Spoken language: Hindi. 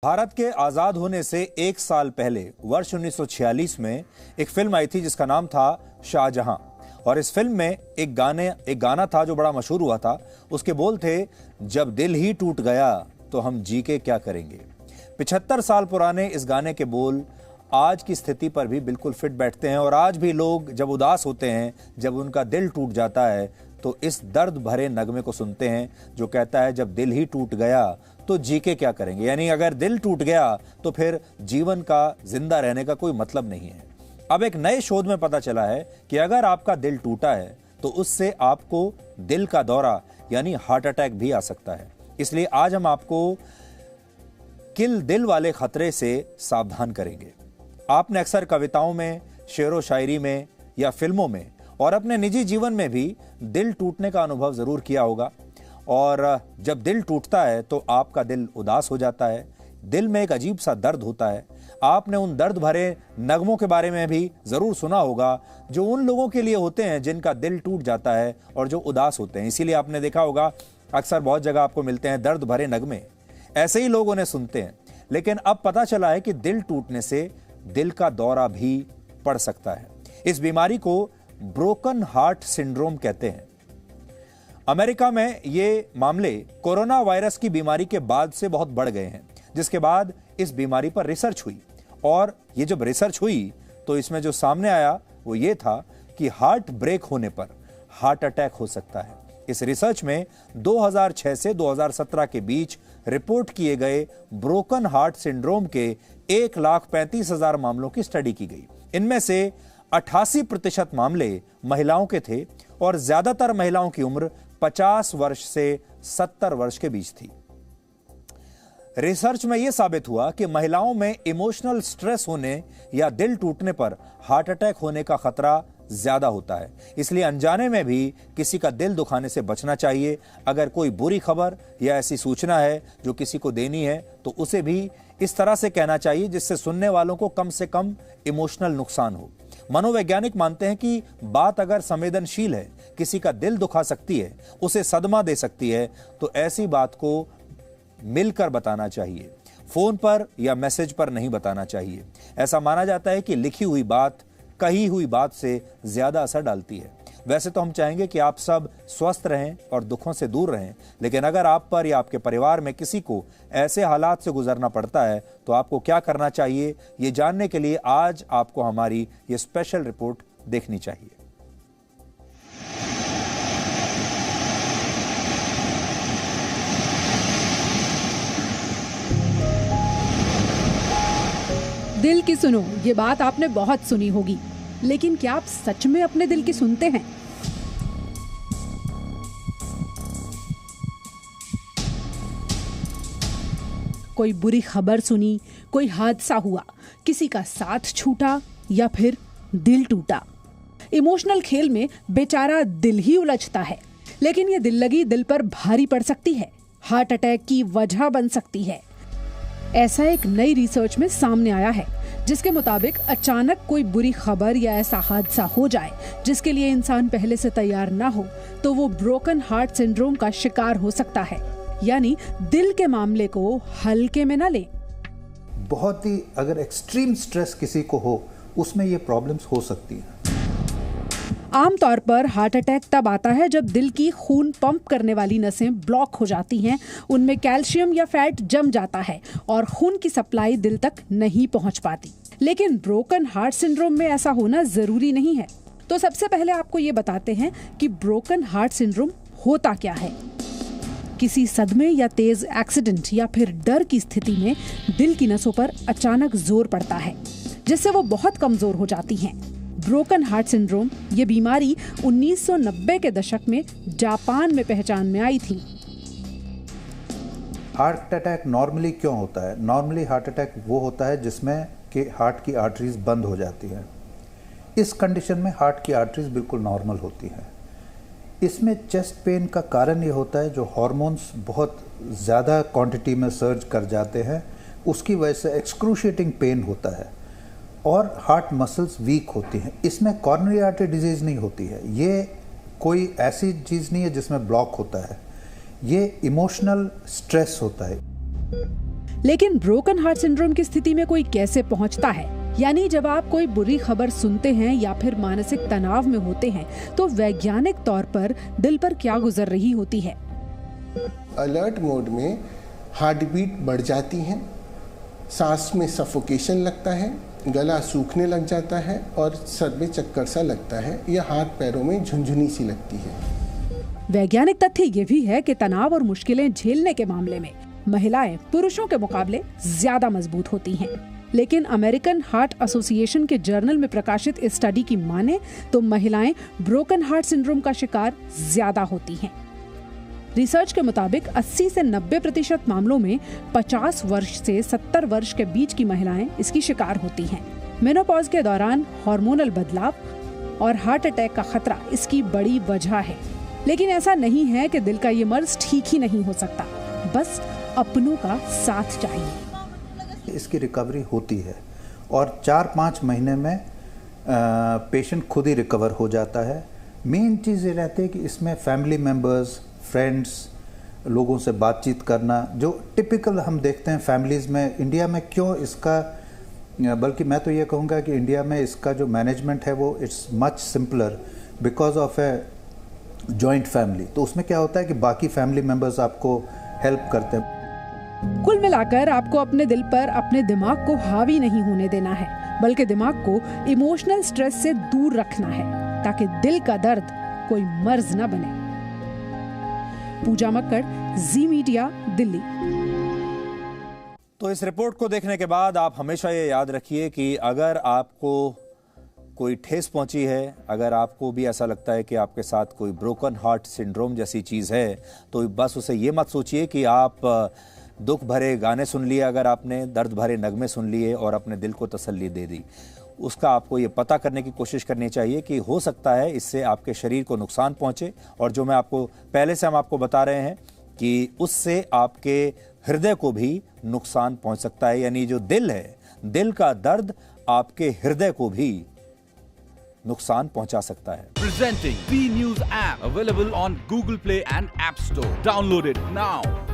भारत के आजाद होने से एक साल पहले वर्ष 1946 में एक फिल्म आई थी जिसका नाम था शाहजहां। और इस फिल्म में एक गाना था जो बड़ा मशहूर हुआ था। उसके बोल थे, जब दिल ही टूट गया तो हम जी के क्या करेंगे। 75 साल पुराने इस गाने के बोल आज की स्थिति पर भी बिल्कुल फिट बैठते हैं। और आज भी लोग जब उदास होते हैं, जब उनका दिल टूट जाता है, तो इस दर्द भरे नगमे को सुनते हैं जो कहता है, जब दिल ही टूट गया तो जी के क्या करेंगे। यानी अगर दिल टूट गया तो फिर जीवन का जिंदा रहने का कोई मतलब नहीं है। अब एक नए शोध में पता चला है कि अगर आपका दिल टूटा है तो उससे आपको दिल का दौरा यानी हार्ट अटैक भी आ सकता है। इसलिए आज हम आपको किल दिल वाले खतरे से सावधान करेंगे। आपने अक्सर कविताओं में, शेरो शायरी में या फिल्मों में और अपने निजी जीवन में भी दिल टूटने का अनुभव जरूर किया होगा। और जब दिल टूटता है तो आपका दिल उदास हो जाता है, दिल में एक अजीब सा दर्द होता है। आपने उन दर्द भरे नगमों के बारे में भी जरूर सुना होगा जो उन लोगों के लिए होते हैं जिनका दिल टूट जाता है और जो उदास होते हैं। इसीलिए आपने देखा होगा अक्सर बहुत जगह आपको मिलते हैं दर्द भरे नगमे। ऐसे ही लोग उन्हें सुनते हैं। लेकिन अब पता चला है कि दिल टूटने से दिल का दौरा भी पड़ सकता है। इस बीमारी को ब्रोकन हार्ट सिंड्रोम कहते हैं। अमेरिका में ये मामले कोरोना वायरस की बीमारी के बाद से बहुत बढ़ गए हैं, जिसके बाद इस बीमारी पर रिसर्च हुई। और ये जब रिसर्च हुई तो इसमें जो सामने आया वो ये था कि हार्ट ब्रेक होने पर हार्ट अटैक हो सकता है। इस रिसर्च में 2006 से 2017 के बीच रिपोर्ट किए गए ब्रोकन हार्ट सिंड्रोम के 1,35,000 मामलों की स्टडी की गई। इनमें से 88% मामले महिलाओं के थे और ज्यादातर महिलाओं की उम्र 50 वर्ष से 70 वर्ष के बीच थी। रिसर्च में यह साबित हुआ कि महिलाओं में इमोशनल स्ट्रेस होने या दिल टूटने पर हार्ट अटैक होने का खतरा ज्यादा होता है। इसलिए अनजाने में भी किसी का दिल दुखाने से बचना चाहिए। अगर कोई बुरी खबर या ऐसी सूचना है जो किसी को देनी है तो उसे भी इस तरह से कहना चाहिए जिससे सुनने वालों को कम से कम इमोशनल नुकसान हो। मनोवैज्ञानिक मानते हैं कि बात अगर संवेदनशील है, किसी का दिल दुखा सकती है, उसे सदमा दे सकती है, तो ऐसी बात को मिलकर बताना चाहिए। फोन पर या मैसेज पर नहीं बताना चाहिए। ऐसा माना जाता है कि लिखी हुई बात कही हुई बात से ज्यादा असर डालती है। वैसे तो हम चाहेंगे कि आप सब स्वस्थ रहें और दुखों से दूर रहें, लेकिन अगर आप पर या आपके परिवार में किसी को ऐसे हालात से गुजरना पड़ता है तो आपको क्या करना चाहिए, ये जानने के लिए आज आपको हमारी ये स्पेशल रिपोर्ट देखनी चाहिए। दिल की सुनो, ये बात आपने बहुत सुनी होगी, लेकिन क्या आप सच में अपने दिल की सुनते हैं? कोई बुरी खबर सुनी, कोई हादसा हुआ, किसी का साथ छूटा या फिर दिल टूटा। इमोशनल खेल में बेचारा दिल ही उलझता है। लेकिन ये दिल लगी दिल पर भारी पड़ सकती है, हार्ट अटैक की वजह बन सकती है। ऐसा एक नई रिसर्च में सामने आया है, जिसके मुताबिक अचानक कोई बुरी खबर या ऐसा हादसा हो जाए जिसके लिए इंसान पहले से तैयार ना हो, तो वो ब्रोकन हार्ट सिंड्रोम का शिकार हो सकता है। यानी दिल के मामले को हल्के में ना लें। बहुत ही अगर एक्सट्रीम स्ट्रेस किसी को हो, उसमें ये प्रॉब्लम्स हो सकती हैं। आमतौर पर हार्ट अटैक तब आता है जब दिल की खून पंप करने वाली नसें ब्लॉक हो जाती हैं, उनमें कैल्शियम या फैट जम जाता है और खून की सप्लाई दिल तक नहीं पहुंच पाती। लेकिन ब्रोकन हार्ट सिंड्रोम में ऐसा होना जरूरी नहीं है। तो सबसे पहले आपको ये बताते हैं कि ब्रोकन हार्ट सिंड्रोम होता क्या है। किसी सदमे या तेज एक्सीडेंट या फिर डर की स्थिति में दिल की नसों पर अचानक जोर पड़ता है, जिससे वो बहुत कमजोर हो जाती हैं। ब्रोकन हार्ट सिंड्रोम ये बीमारी 1990 के दशक में जापान में पहचान में आई थी। हार्ट अटैक नॉर्मली क्यों होता है? नॉर्मली हार्ट अटैक वो होता है जिसमें कि हार्ट की आर्टरीज बंद हो जाती है। इस कंडीशन में हार्ट की आर्टरीज बिल्कुल नॉर्मल होती है। इसमें चेस्ट पेन का कारण ये होता है जो हार्मोन्स बहुत ज़्यादा क्वांटिटी में सर्ज कर जाते हैं, उसकी वजह से एक्सक्रूशिएटिंग पेन होता है और हार्ट मसल्स वीक होती हैं। इसमें कॉर्नरी आर्टरी डिजीज़ नहीं होती है। ये कोई ऐसी चीज़ नहीं है जिसमें ब्लॉक होता है, ये इमोशनल स्ट्रेस होता है। लेकिन ब्रोकन हार्ट सिंड्रोम की स्थिति में कोई कैसे पहुंचता है, यानी जब आप कोई बुरी खबर सुनते हैं या फिर मानसिक तनाव में होते हैं तो वैज्ञानिक तौर पर दिल पर क्या गुजर रही होती है। अलर्ट मोड में हार्ट बीट बढ़ जाती है, सांस में सफोकेशन लगता है, गला सूखने लग जाता है और सर में चक्कर सा लगता है या हाथ पैरों में झुनझुनी सी लगती है। वैज्ञानिक तथ्य ये भी है कि तनाव और मुश्किलें झेलने के मामले में महिलाएं पुरुषों के मुकाबले ज्यादा मजबूत होती हैं। लेकिन अमेरिकन हार्ट एसोसिएशन के जर्नल में प्रकाशित इस स्टडी की माने तो महिलाएं ब्रोकन हार्ट सिंड्रोम का शिकार ज्यादा होती हैं। रिसर्च के मुताबिक 80 से 90% मामलों में 50 वर्ष से 70 वर्ष के बीच की महिलाएं इसकी शिकार होती हैं। मेनोपॉज के दौरान हार्मोनल बदलाव और हार्ट अटैक का खतरा इसकी बड़ी वजह है। लेकिन ऐसा नहीं है कि दिल का ये मर्ज ठीक ही नहीं हो सकता, बस अपनों का साथ चाहिए। इसकी रिकवरी होती है और 4-5 महीने में पेशेंट खुद ही रिकवर हो जाता है। मेन चीज़ ये रहती है कि इसमें फैमिली मेम्बर्स, फ्रेंड्स, लोगों से बातचीत करना, जो टिपिकल हम देखते हैं फैमिलीज़ में। इंडिया में क्यों इसका, बल्कि मैं तो ये कहूँगा कि इंडिया में इसका जो मैनेजमेंट है वो it's much simpler because of a joint family. तो उसमें क्या होता है कि बाकी फैमिली मेम्बर्स आपको हेल्प करते हैं। कुल मिलाकर आपको अपने दिल पर अपने दिमाग को हावी नहीं होने देना है, बल्कि दिमाग को इमोशनल स्ट्रेस से दूर रखना है ताकि दिल का दर्द कोई मर्ज न बने। पूजा मक्कड़, जी मीडिया, दिल्ली। तो इस रिपोर्ट को देखने के बाद आप हमेशा ये याद रखिए कि अगर आपको कोई ठेस पहुंची है, अगर आपको भी ऐसा लगता है कि आपके साथ कोई ब्रोकन हार्ट सिंड्रोम जैसी चीज़ है, तो बस उसे ये मत सोचिए कि आप दुख भरे गाने सुन लिए, अगर आपने दर्द भरे नगमे सुन लिए और अपने दिल को तसल्ली दे दी। उसका आपको ये पता करने की कोशिश करनी चाहिए कि हो सकता है इससे आपके शरीर को नुकसान पहुंचे, और जो मैं आपको पहले से हम आपको बता रहे हैं कि उससे आपके हृदय को भी नुकसान पहुंच सकता है। यानी जो दिल है, दिल का दर्द आपके हृदय को भी नुकसान पहुंचा सकता है। Presenting B News app available on Google Play and App Store. Download it now.